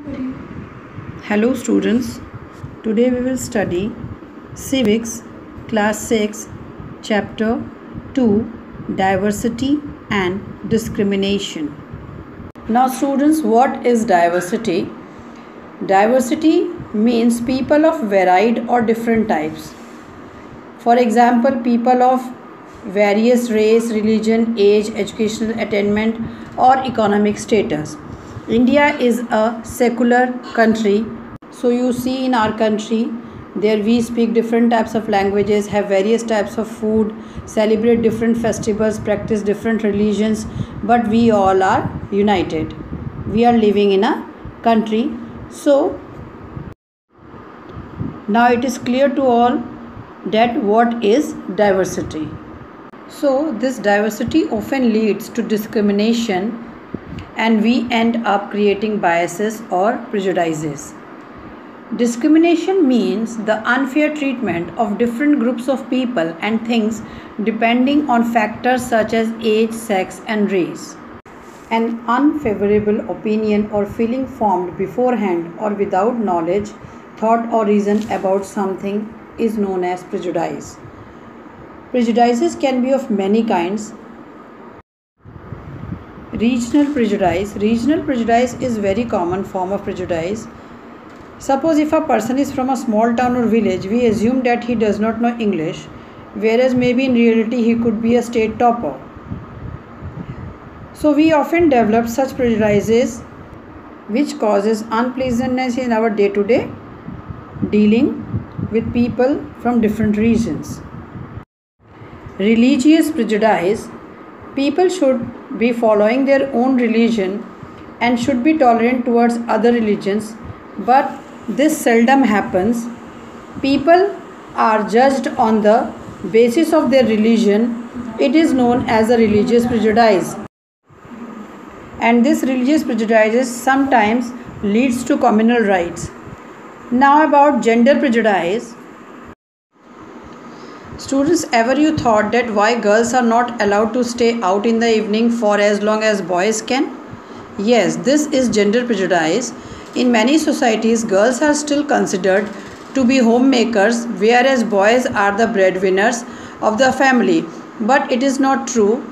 Hello students, today we will study Civics Class 6 Chapter 2 Diversity and Discrimination. Now students, what is diversity? Diversity means people of varied or different types. For example, people of various race, religion, age, educational attainment or economic status. India is a secular country, so you see in our country there we speak different types of languages, have various types of food, celebrate different festivals, practice different religions, but we all are united. We are living in a country. So now it is clear to all that what is diversity. So this diversity often leads to discrimination and we end up creating biases or prejudices. Discrimination means the unfair treatment of different groups of people and things depending on factors such as age, sex and race. An unfavorable opinion or feeling formed beforehand or without knowledge, thought or reason about something is known as prejudice. Prejudices can be of many kinds. Regional prejudice. Regional prejudice is very common form of prejudice. Suppose if a person is from a small town or village, we assume that he does not know English, whereas maybe in reality he could be a state topper. So we often develop such prejudices which causes unpleasantness in our day-to-day dealing with people from different regions. Religious prejudice. People should be following their own religion and should be tolerant towards other religions, but this seldom happens. People are judged on the basis of their religion. It is known as a religious prejudice. And this religious prejudice sometimes leads to communal rights. Now about gender prejudice. Students, ever you thought that why girls are not allowed to stay out in the evening for as long as boys can? Yes, this is gender prejudice. In many societies, girls are still considered to be homemakers, whereas boys are the breadwinners of the family. But it is not true.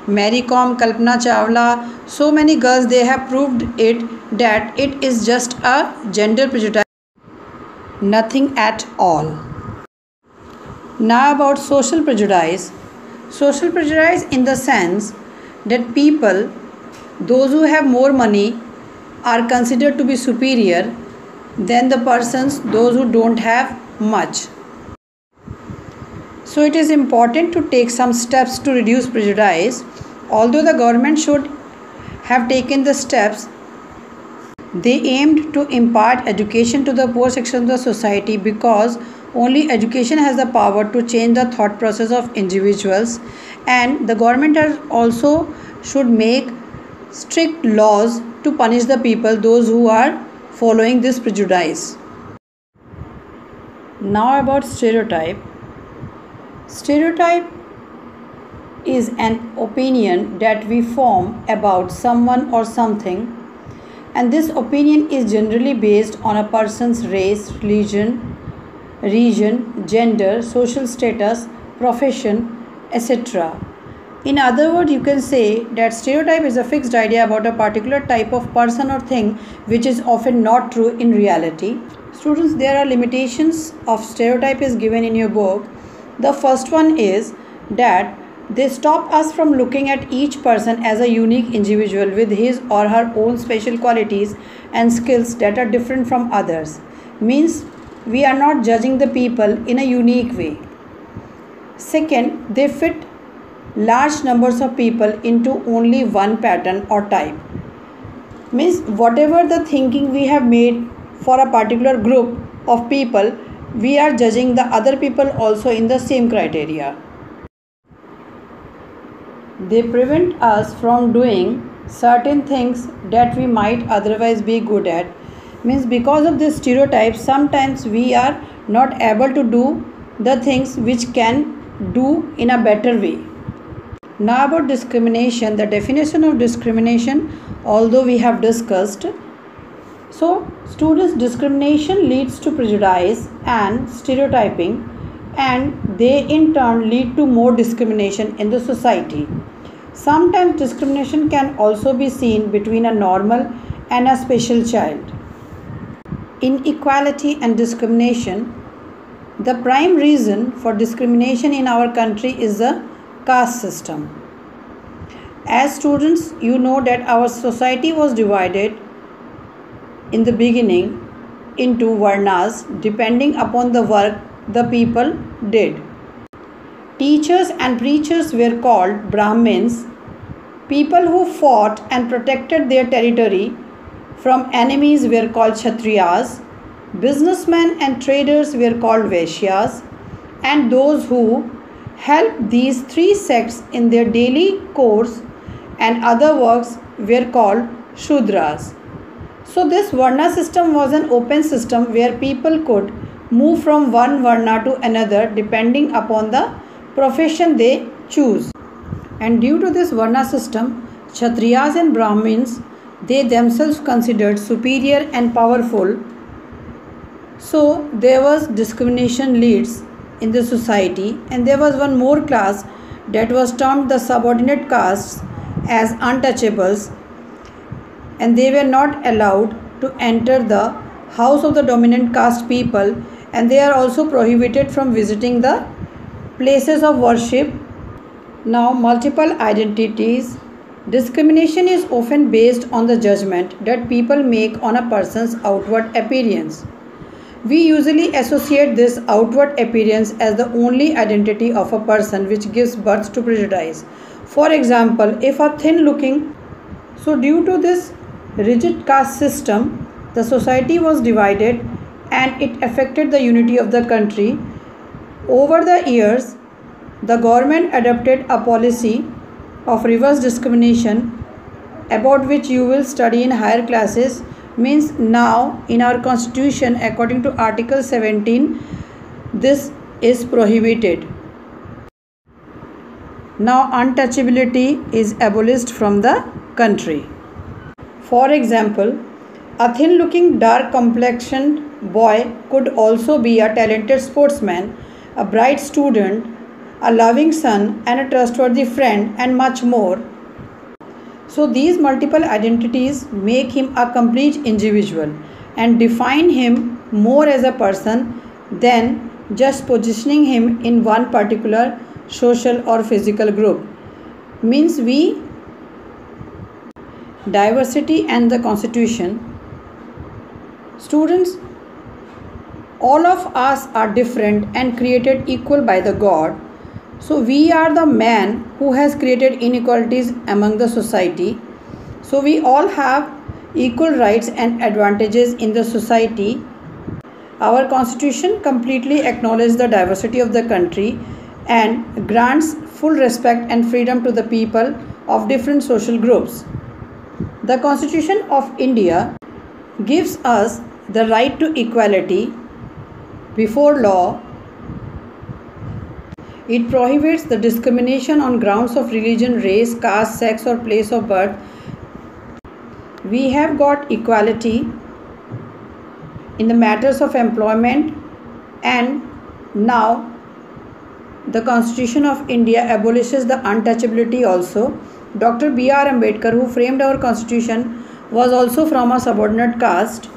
Mary Kom, Kalpana Chawla, so many girls, they have proved it that it is just a gender prejudice. Nothing at all. Now about social prejudice. Social prejudice in the sense that people, those who have more money, are considered to be superior than the persons, those who don't have much. So it is important to take some steps to reduce prejudice. Although the government should have taken the steps, they aimed to impart education to the poor section of the society because only education has the power to change the thought process of individuals, and the government also should make strict laws to punish the people, those who are following this prejudice. Now about stereotype. Stereotype is an opinion that we form about someone or something, and this opinion is generally based on a person's race, religion, region, gender, social status, profession, etc. In other words, you can say that stereotype is a fixed idea about a particular type of person or thing which is often not true in reality. Students, there are limitations of stereotype is given in your book. The first one is that they stop us from looking at each person as a unique individual with his or her own special qualities and skills that are different from others. Means we are not judging the people in a unique way. Second, they fit large numbers of people into only one pattern or type. Means whatever the thinking we have made for a particular group of people, we are judging the other people also in the same criteria. They prevent us from doing certain things that we might otherwise be good at. Means because of this stereotype, sometimes we are not able to do the things which can do in a better way. Now about discrimination, the definition of discrimination, although we have discussed. So, students, discrimination leads to prejudice and stereotyping, and they in turn lead to more discrimination in the society. Sometimes discrimination can also be seen between a normal and a special child. Inequality and discrimination. The prime reason for discrimination in our country is the caste system. As students, you know that our society was divided in the beginning into varnas depending upon the work the people did. Teachers and preachers were called Brahmins. People who fought and protected their territory from enemies were called Kshatriyas. Businessmen and traders were called Vaishyas, and those who helped these three sects in their daily course and other works were called Shudras. So this Varna system was an open system where people could move from one Varna to another depending upon the profession they choose. And due to this Varna system, Kshatriyas and Brahmins, they themselves considered superior and powerful. So there was discrimination leads in the society, and there was one more class that was termed the subordinate castes as untouchables, and they were not allowed to enter the house of the dominant caste people, and they are also prohibited from visiting the places of worship. Now, multiple identities. Discrimination is often based on the judgment that people make on a person's outward appearance. We usually associate this outward appearance as the only identity of a person, which gives birth to prejudice. For example, if a thin looking, so due to this rigid caste system, the society was divided and it affected the unity of the country. Over the years, the government adopted a policy of reverse discrimination, about which you will study in higher classes. Means now in our constitution, according to Article 17, this is prohibited. Now untouchability is abolished from the country. For example, a thin looking dark complexioned boy could also be a talented sportsman, a bright student, a loving son, and a trustworthy friend, and much more. So these multiple identities make him a complete individual and define him more as a person than just positioning him in one particular social or physical group. Means we diversity and the constitution. Students, all of us are different and created equal by the God. So we are the man who has created inequalities among the society. So we all have equal rights and advantages in the society. Our constitution completely acknowledges the diversity of the country and grants full respect and freedom to the people of different social groups. The Constitution of India gives us the right to equality before law. It prohibits the discrimination on grounds of religion, race, caste, sex, or place of birth. We have got equality in the matters of employment, and now the Constitution of India abolishes the untouchability also. Dr. B.R. Ambedkar, who framed our constitution, was also from a subordinate caste.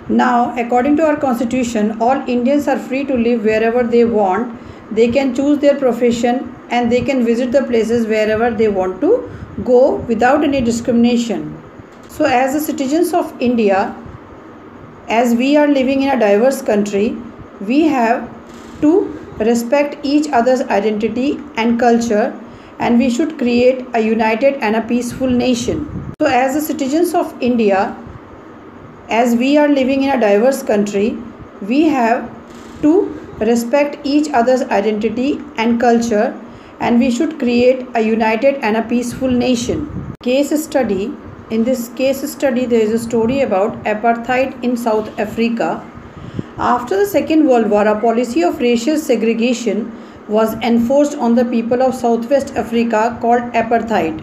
Now, according to our constitution, all Indians are free to live wherever they want. They can choose their profession and they can visit the places wherever they want to go without any discrimination. So as the citizens of India, as we are living in a diverse country, we have to respect each other's identity and culture, and we should create a united and a peaceful nation. So as the citizens of India, as we are living in a diverse country, we have to respect each other's identity and culture, and we should create a united and a peaceful nation. Case study. In this case study, there is a story about apartheid in South Africa. After the Second World War, a policy of racial segregation was enforced on the people of Southwest Africa called apartheid,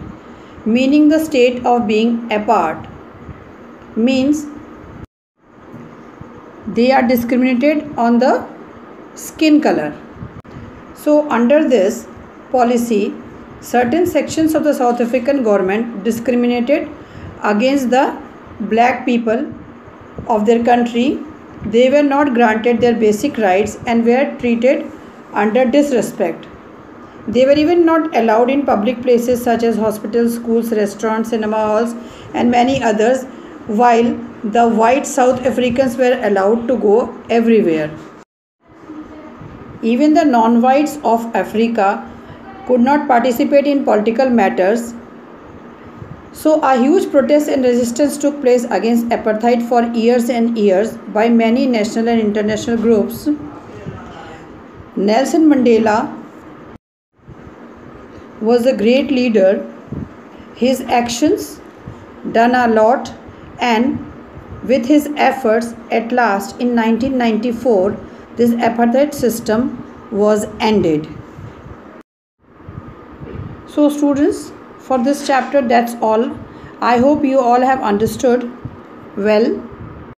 meaning the state of being apart, means they are discriminated on the skin color. So under this policy, certain sections of the South African government discriminated against the black people of their country. They were not granted their basic rights and were treated under disrespect. They were even not allowed in public places such as hospitals, schools, restaurants, cinema halls, and many others, while the white South Africans were allowed to go everywhere. Even the non-whites of Africa could not participate in political matters. So a huge protest and resistance took place against apartheid for years and years by many national and international groups. Nelson Mandela was a great leader. His actions done a lot, and with his efforts, at last in 1994 this apartheid system was ended. So students, for this chapter that's all. I hope you all have understood well.